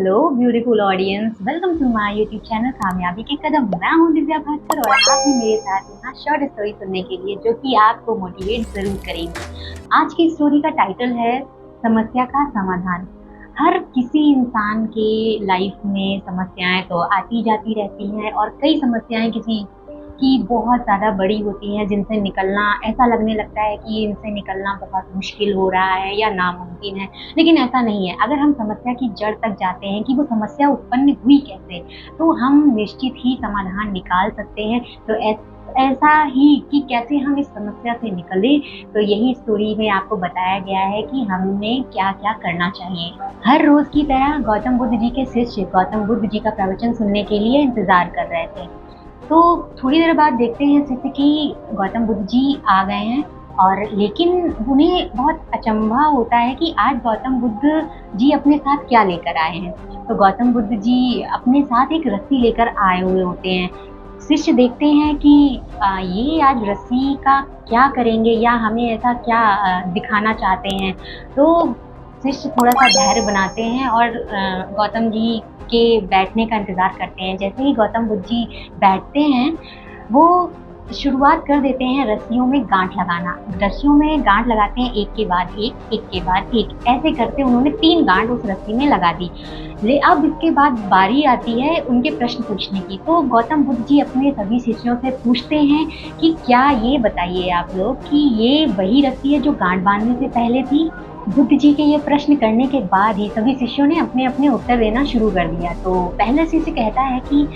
Hello beautiful audience, welcome to my YouTube channel कामयाबी के कदम। मैं हूं दिव्या भास्कर और आप भी मेरे साथ यहाँ शॉर्ट स्टोरी सुनने के लिए जो कि आपको मोटिवेट जरूर करेंगी। आज की स्टोरी का टाइटल है समस्या का समाधान। हर किसी इंसान के लाइफ में समस्याएं तो आती जाती रहती हैं और कई समस्याएं किसी की बहुत ज़्यादा बड़ी होती हैं जिनसे निकलना ऐसा लगने लगता है कि इनसे निकलना बहुत मुश्किल हो रहा है या नामुमकिन है, लेकिन ऐसा नहीं है। अगर हम समस्या की जड़ तक जाते हैं कि वो समस्या उत्पन्न हुई कैसे, तो हम निश्चित ही समाधान निकाल सकते हैं। तो ऐसा ही कि कैसे हम इस समस्या से निकले, तो यही स्टोरी में आपको बताया गया है कि हमें क्या क्या करना चाहिए। हर रोज की तरह गौतम बुद्ध जी के शिष्य गौतम बुद्ध जी का प्रवचन सुनने के लिए इंतजार कर रहे थे। तो थोड़ी देर बाद देखते हैं शिष्य कि गौतम बुद्ध जी आ गए हैं, और लेकिन उन्हें बहुत अचंभा होता है कि आज गौतम बुद्ध जी अपने साथ क्या लेकर आए हैं। तो गौतम बुद्ध जी अपने साथ एक रस्सी लेकर आए हुए होते हैं। शिष्य देखते हैं कि ये आज रस्सी का क्या करेंगे या हमें ऐसा क्या दिखाना चाहते हैं। तो शिष्य थोड़ा सा धैर्य बनाते हैं और गौतम जी के बैठने का इंतज़ार करते हैं। जैसे ही गौतम बुद्ध जी बैठते हैं, वो शुरुआत कर देते हैं रस्सियों में गांठ लगाना। रस्सियों में गांठ लगाते हैं, एक के बाद एक, एक के बाद एक, ऐसे करते उन्होंने 3 गांठ उस रस्सी में लगा दी। अब इसके बाद बारी आती है उनके प्रश्न पूछने की। तो गौतम बुद्ध जी अपने सभी शिष्यों से पूछते हैं कि क्या ये बताइए आप लोग कि ये वही रस्सी है जो गांठ बांधने से पहले थी। बुद्ध जी के ये प्रश्न करने के बाद ही सभी शिष्यों ने अपने अपने उत्तर देना शुरू कर दिया। तो पहला शिष्य कहता है कि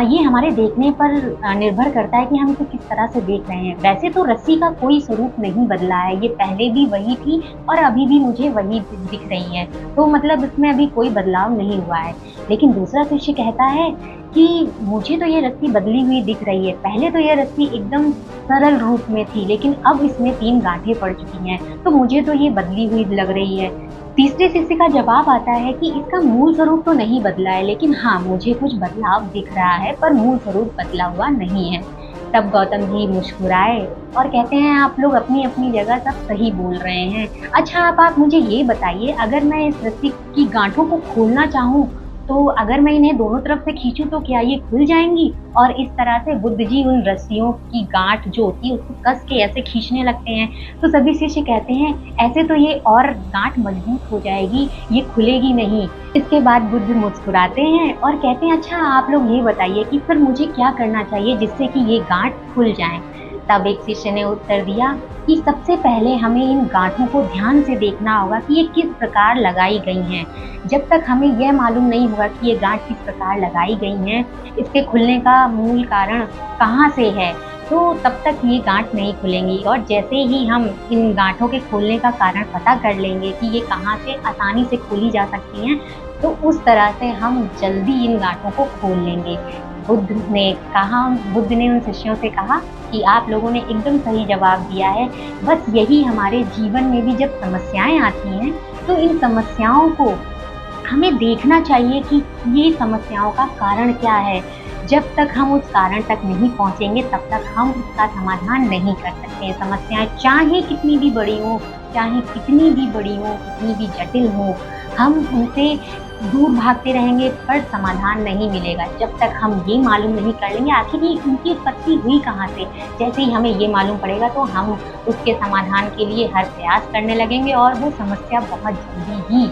ये हमारे देखने पर निर्भर करता है कि हम इसे किस तरह से देख रहे हैं। वैसे तो रस्सी का कोई स्वरूप नहीं बदला है, ये पहले भी वही थी और अभी भी मुझे वही दिख रही है, तो मतलब इसमें अभी कोई बदलाव नहीं हुआ है। लेकिन दूसरा शिष्य कहता है कि मुझे तो ये रस्सी बदली हुई दिख रही है। पहले तो ये रस्सी एकदम सरल रूप में थी, लेकिन अब इसमें 3 गांठें पड़ चुकी हैं, तो मुझे तो ये बदली हुई लग रही है। तीसरे शिष्य का जवाब आता है कि इसका मूल स्वरूप तो नहीं बदला है, लेकिन हाँ, मुझे कुछ बदलाव दिख रहा है, पर मूल स्वरूप बदला हुआ नहीं है। तब गौतम जी मुस्कुराए और कहते हैं, आप लोग अपनी अपनी जगह सब सही बोल रहे हैं। अच्छा, अब आप मुझे ये बताइए, अगर मैं इस रस्सी की गांठों को खोलना चाहूँ, तो अगर मैं इन्हें दोनों तरफ से खींचूं तो क्या ये खुल जाएंगी? और इस तरह से बुद्ध जी उन रस्सियों की गांठ जो होती है उसको कस के ऐसे खींचने लगते हैं। तो सभी शिष्य कहते हैं, ऐसे तो ये और गांठ मजबूत हो जाएगी, ये खुलेगी नहीं। इसके बाद बुद्ध मुस्कुराते हैं और कहते हैं, अच्छा आप लोग ये बताइए कि फिर मुझे क्या करना चाहिए जिससे कि ये गांठ खुल जाए। तब एक शिष्य ने उत्तर दिया कि सबसे पहले हमें इन गांठों को ध्यान से देखना होगा कि ये किस प्रकार लगाई गई हैं। जब तक हमें यह मालूम नहीं होगा कि ये गांठ किस प्रकार लगाई गई हैं, इसके खुलने का मूल कारण कहाँ से है, तो तब तक ये गांठ नहीं खुलेंगी। और जैसे ही हम इन गांठों के खोलने का कारण पता कर लेंगे कि ये कहाँ से आसानी से खोली जा सकती हैं, तो उस तरह से हम जल्दी इन गांठों को खोल लेंगे। बुद्ध ने उन शिष्यों से कहा कि आप लोगों ने एकदम सही जवाब दिया है। बस यही हमारे जीवन में भी जब समस्याएं आती हैं, तो इन समस्याओं को हमें देखना चाहिए कि ये समस्याओं का कारण क्या है। जब तक हम उस कारण तक नहीं पहुंचेंगे, तब तक हम उसका समाधान नहीं कर सकते। समस्याएं चाहे कितनी भी बड़ी हो, चाहे कितनी भी बड़ी हो, कितनी भी जटिल हो, हम उनसे दूर भागते रहेंगे पर समाधान नहीं मिलेगा जब तक हम ये मालूम नहीं कर लेंगे आखिर ये उनकी उत्पत्ति हुई कहाँ से। जैसे ही हमें ये मालूम पड़ेगा तो हम उसके समाधान के लिए हर प्रयास करने लगेंगे और वो समस्या बहुत जल्दी ही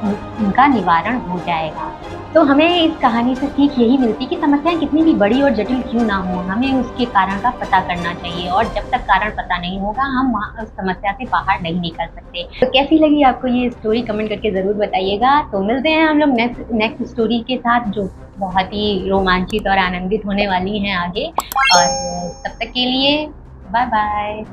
उनका निवारण हो जाएगा। तो हमें इस कहानी से सीख यही मिलती कि समस्याएं कितनी भी बड़ी और जटिल क्यों ना हो, हमें उसके कारण का पता करना चाहिए, और जब तक कारण पता नहीं होगा हम उस समस्या से बाहर नहीं निकल सकते। तो कैसी लगी आपको ये स्टोरी, कमेंट करके ज़रूर बताइएगा। तो मिलते हैं हम लोग नेक्स्ट स्टोरी के साथ, जो बहुत ही रोमांचित और आनंदित होने वाली हैं आगे। और तब तक के लिए बाय बाय।